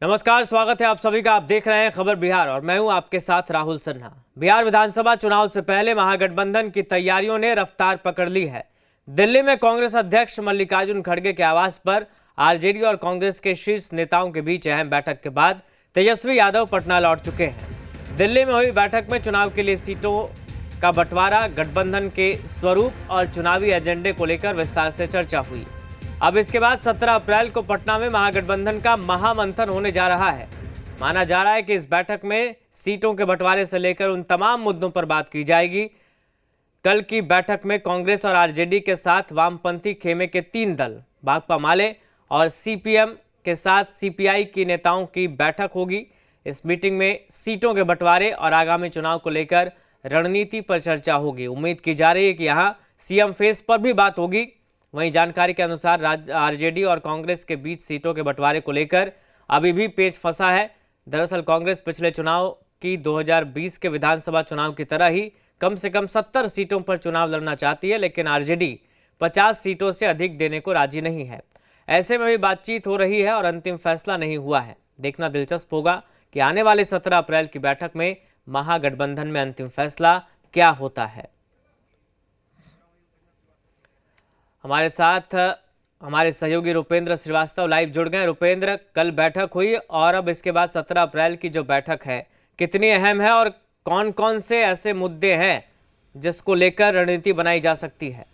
नमस्कार, स्वागत है आप सभी का। आप देख रहे हैं खबर बिहार और मैं हूं आपके साथ राहुल सिन्हा। बिहार विधानसभा चुनाव से पहले महागठबंधन की तैयारियों ने रफ्तार पकड़ ली है। दिल्ली में कांग्रेस अध्यक्ष मल्लिकार्जुन खड़गे के आवास पर आरजेडी और कांग्रेस के शीर्ष नेताओं के बीच अहम बैठक के बाद तेजस्वी यादव पटना लौट चुके हैं। दिल्ली में हुई बैठक में चुनाव के लिए सीटों का बंटवारा, गठबंधन के स्वरूप और चुनावी एजेंडे को लेकर विस्तार से चर्चा हुई। अब इसके बाद 17 अप्रैल को पटना में महागठबंधन का महामंथन होने जा रहा है। माना जा रहा है कि इस बैठक में सीटों के बंटवारे से लेकर उन तमाम मुद्दों पर बात की जाएगी। कल की बैठक में कांग्रेस और आरजेडी के साथ वामपंथी खेमे के 3 दल, भाकपा माले और सीपीएम के साथ सीपीआई के नेताओं की बैठक होगी। इस मीटिंग में सीटों के बंटवारे और आगामी चुनाव को लेकर रणनीति पर चर्चा होगी। उम्मीद की जा रही है कि यहाँ सीएम फेस पर भी बात होगी। वहीं जानकारी के अनुसार आरजेडी और कांग्रेस के बीच सीटों के बंटवारे को लेकर अभी भी पेच फंसा है। दरअसल कांग्रेस पिछले चुनाव की 2020 के विधानसभा चुनाव की तरह ही कम से कम 70 सीटों पर चुनाव लड़ना चाहती है, लेकिन आरजेडी 50 सीटों से अधिक देने को राजी नहीं है। ऐसे में भी बातचीत हो रही है और अंतिम फैसला नहीं हुआ है। देखना दिलचस्प होगा कि आने वाले 17 अप्रैल की बैठक में महागठबंधन में अंतिम फैसला क्या होता है। हमारे साथ हमारे सहयोगी रुपेंद्र श्रीवास्तव लाइव जुड़ गए। रुपेंद्र, कल बैठक हुई और अब इसके बाद 17 अप्रैल की जो बैठक है कितनी अहम है और कौन कौन से ऐसे मुद्दे हैं जिसको लेकर रणनीति बनाई जा सकती है?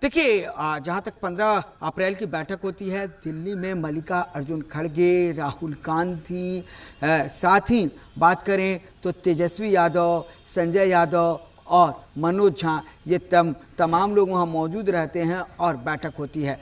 देखिए, जहाँ तक 15 अप्रैल की बैठक होती है दिल्ली में मल्लिकार्जुन खड़गे, राहुल गांधी, साथ ही बात करें तो तेजस्वी यादव, संजय यादव और मनोज झा, ये तमाम लोग वहाँ मौजूद रहते हैं और बैठक होती है।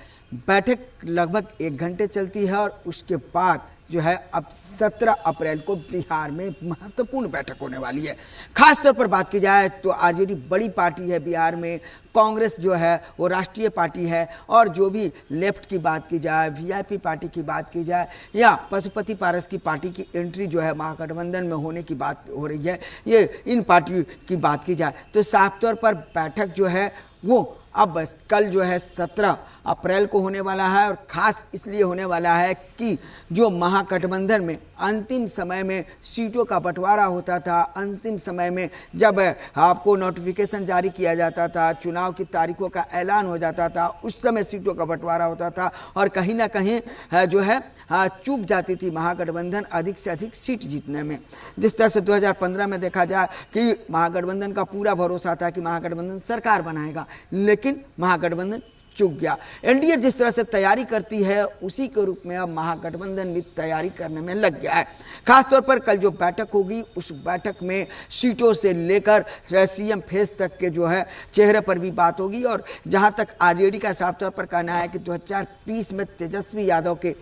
बैठक लगभग 1 घंटे चलती है और उसके बाद जो है अब 17 अप्रैल को बिहार में महत्वपूर्ण बैठक होने वाली है। खास तौर पर बात की जाए तो आरजेडी बड़ी पार्टी है बिहार में, कांग्रेस जो है वो राष्ट्रीय पार्टी है, और जो भी लेफ्ट की बात की जाए, वीआईपी पार्टी की बात की जाए या पशुपति पारस की पार्टी की एंट्री जो है महागठबंधन में होने की बात हो रही है, ये इन पार्टियों की बात की जाए तो साफ तौर पर बैठक जो है वो अब कल जो है 17 अप्रैल को होने वाला है। और ख़ास इसलिए होने वाला है कि जो महागठबंधन में अंतिम समय में सीटों का बंटवारा होता था, अंतिम समय में जब आपको नोटिफिकेशन जारी किया जाता था, चुनाव की तारीखों का ऐलान हो जाता था, उस समय सीटों का बंटवारा होता था और कहीं ना कहीं जो है चूक जाती थी महागठबंधन अधिक से अधिक सीट जीतने में। जिस तरह से 2015 में देखा जाए कि महागठबंधन का पूरा भरोसा था कि महागठबंधन सरकार बनाएगा, लेकिन महागठबंधन चूक गया। एनडीए जिस तरह से तैयारी करती है उसी के रूप में अब महागठबंधन भी तैयारी करने में लग गया है। खासतौर पर कल जो बैठक होगी उस बैठक में सीटों से लेकर सीएम फेस तक के जो है चेहरे पर भी बात होगी। और जहां तक आरजेडी का साफ तौर पर कहना है कि 2020 में तेजस्वी यादव के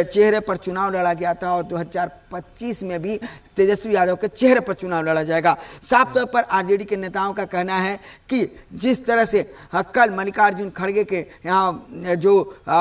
चेहरे पर चुनाव लड़ा गया था और 2025 में भी तेजस्वी यादव के चेहरे पर चुनाव लड़ा जाएगा। साफ तौर पर आरजेडी के नेताओं का कहना है कि जिस तरह से कल मल्लिकार्जुन खड़गे के यहाँ जो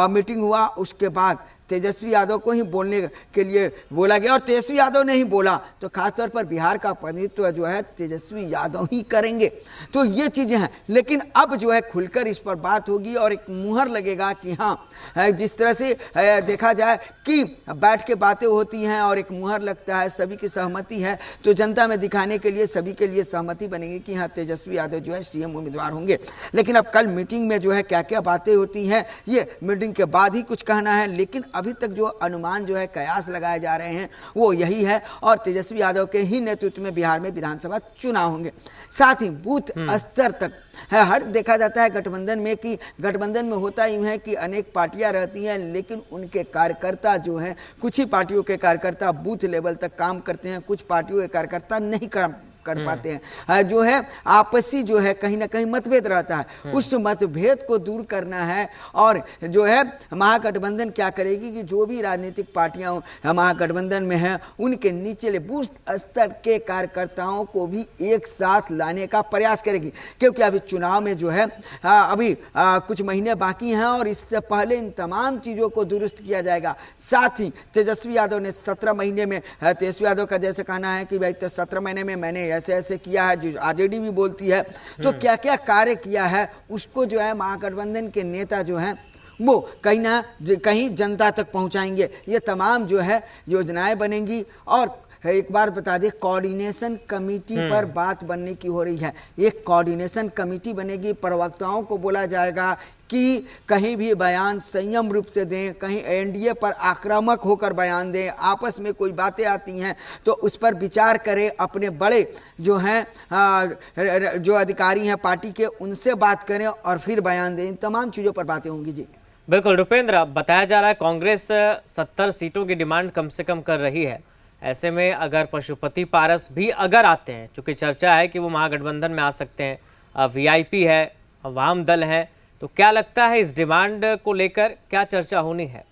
मीटिंग हुआ उसके बाद तेजस्वी यादव को ही बोलने के लिए बोला गया और तेजस्वी यादव ने ही बोला तो खासतौर पर बिहार का प्रतिनिधित्व जो है तेजस्वी यादव ही करेंगे। तो ये चीज़ें हैं, लेकिन अब जो है खुलकर इस पर बात होगी और एक मुहर लगेगा कि हाँ जिस तरह से देखा जाए कि बैठ के बातें होती हैं और एक मुहर लगता है, सभी की सहमति है, तो जनता में दिखाने के लिए सभी के लिए सहमति बनेगी कि हाँ तेजस्वी यादव जो है सीएम उम्मीदवार होंगे। लेकिन अब कल मीटिंग में जो है क्या क्या बातें होती हैं ये मीटिंग के बाद ही कुछ कहना है। लेकिन अभी तक जो अनुमान जो है कयास लगाए जा रहे हैं वो यही है और तेजस्वी यादव के ही नेतृत्व में बिहार में विधानसभा चुनाव होंगे। साथ ही बूथ स्तर तक है हर देखा जाता है गठबंधन में कि गठबंधन में होता यूँ है कि अनेक पार्टियां रहती हैं, लेकिन उनके कार्यकर्ता जो हैं कुछ ही पार्टियों के कार्यकर्ता बूथ लेवल तक काम करते हैं, कुछ पार्टियों के कार्यकर्ता नहीं काम कर पाते हैं। जो है आपसी जो है कहीं ना कहीं मतभेद रहता है, उस मतभेद को दूर करना है। और जो है महागठबंधन क्या करेगी कि जो भी राजनीतिक पार्टियां महागठबंधन में हैं उनके निचले बूथ स्तर के कार्यकर्ताओं को भी एक साथ लाने का प्रयास करेगी, क्योंकि अभी चुनाव में जो है अभी कुछ महीने बाकी हैं और इससे पहले इन तमाम चीज़ों को दुरुस्त किया जाएगा। साथ ही तेजस्वी यादव ने 17 महीने में तेजस्वी यादव का जैसे कहना है कि भाई 17 महीने में मैंने ऐसे ऐसे किया है, जो आरजेडी भी बोलती है, तो क्या क्या कार्य किया है उसको जो है महागठबंधन के नेता जो हैं वो कहीं जनता तक पहुंचाएंगे। ये तमाम जो है योजनाएं बनेंगी। और एक बार बता दें, कोऑर्डिनेशन कमेटी पर बात बनने की हो रही है। एक कोऑर्डिनेशन कमेटी बनेगी, प्रवक्ताओं को बोला जाएगा कि कहीं भी बयान संयम रूप से दें, कहीं एनडीए पर आक्रामक होकर बयान दें, आपस में कोई बातें आती हैं तो उस पर विचार करें, अपने बड़े जो हैं जो अधिकारी हैं पार्टी के, उनसे बात करें और फिर बयान दें। इन तमाम चीज़ों पर बातें होंगी जी। बिल्कुल रुपेंद्र, बताया जा रहा है कांग्रेस 70 सीटों की डिमांड कम से कम कर रही है। ऐसे में अगर पशुपति पारस भी अगर आते हैं, चूंकि चर्चा है कि वो महागठबंधन में आ सकते हैं, वीआईपी है, वाम दल है, तो क्या लगता है इस डिमांड को लेकर क्या चर्चा होनी है?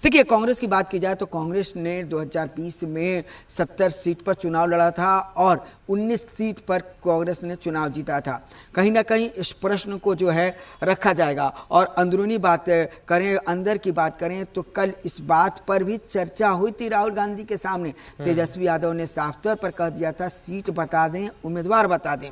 देखिए, कांग्रेस की बात की जाए तो कांग्रेस ने 2020 में 70 सीट पर चुनाव लड़ा था और 19 सीट पर कांग्रेस ने चुनाव जीता था। कहीं ना कहीं इस प्रश्न को जो है रखा जाएगा। और अंदरूनी बात करें, अंदर की बात करें तो कल इस बात पर भी चर्चा हुई थी राहुल गांधी के सामने। तेजस्वी यादव ने साफ तौर पर कह दिया था सीट बता दें, उम्मीदवार बता दें।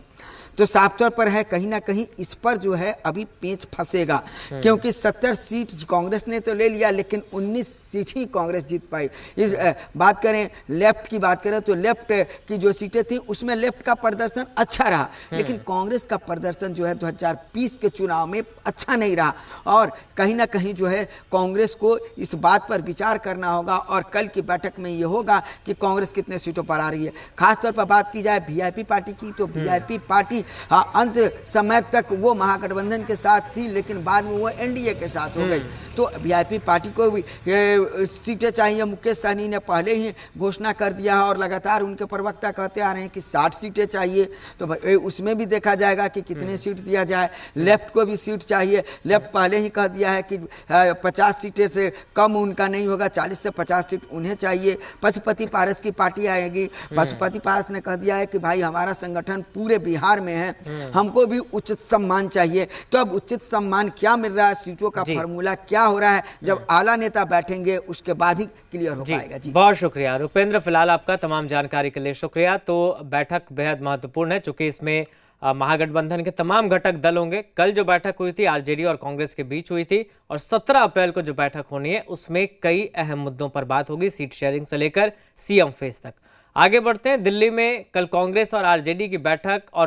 तो साफ तौर पर है कहीं ना कहीं इस पर जो है अभी पेंच फंसेगा, क्योंकि 70 सीट कांग्रेस ने तो ले लिया लेकिन 19 सीट ही कांग्रेस जीत पाई। इस बात करें लेफ्ट की, बात करें तो लेफ्ट की जो सीटें थी उसमें लेफ्ट का प्रदर्शन अच्छा रहा, लेकिन कांग्रेस का प्रदर्शन जो है 2020 के चुनाव में अच्छा नहीं रहा। और कहीं ना कहीं जो है कांग्रेस को इस बात पर विचार करना होगा और कल की बैठक में ये होगा कि कांग्रेस कितने सीटों पर आ रही है। खासतौर पर बात की जाए वीआईपी पार्टी की, तो वीआईपी पार्टी अंत समय तक वो महागठबंधन के साथ थी, लेकिन बाद में वो एनडीए के साथ हो गई। तो वीआईपी पार्टी को भी सीटें चाहिए। मुकेश सहनी ने पहले ही घोषणा कर दिया है और लगातार उनके प्रवक्ता कहते आ रहे हैं कि 60 सीटें चाहिए। तो उसमें भी देखा जाएगा कि कितने सीट दिया जाए। लेफ्ट को भी सीट चाहिए। लेफ्ट पहले ही कह दिया है कि 50 सीटें से कम उनका नहीं होगा, 40 से 50 सीट उन्हें चाहिए। पशुपति पारस की पार्टी आएगी। पशुपति पारस ने कह दिया है कि भाई हमारा संगठन पूरे बिहार में है, हमको भी उचित सम्मान चाहिए। तो अब उचित सम्मान क्या मिल रहा है, सीटों का फॉर्मूला क्या हो रहा है, जब आला नेता बैठेंगे उसके बाद ही क्लियर हो पाएगा। जी बहुत शुक्रिया रुपेंद्र, फिलहाल आपका तमाम जानकारी के लिए शुक्रिया। तो बैठक बेहद महत्वपूर्ण है चूंकि इसमें महागठबंधन के तमाम घटक दल होंगे। कल जो बैठक हुई थी आरजेडी और कांग्रेस के बीच हुई थी और 17 अप्रैल को जो बैठक होनी है उसमें कई अहम मुद्दों पर बात होगी, सीट शेयरिंग से लेकर सीएम फेस तक। आगे बढ़ते हैं, दिल्ली में कल कांग्रेस और आरजेडी की बैठक और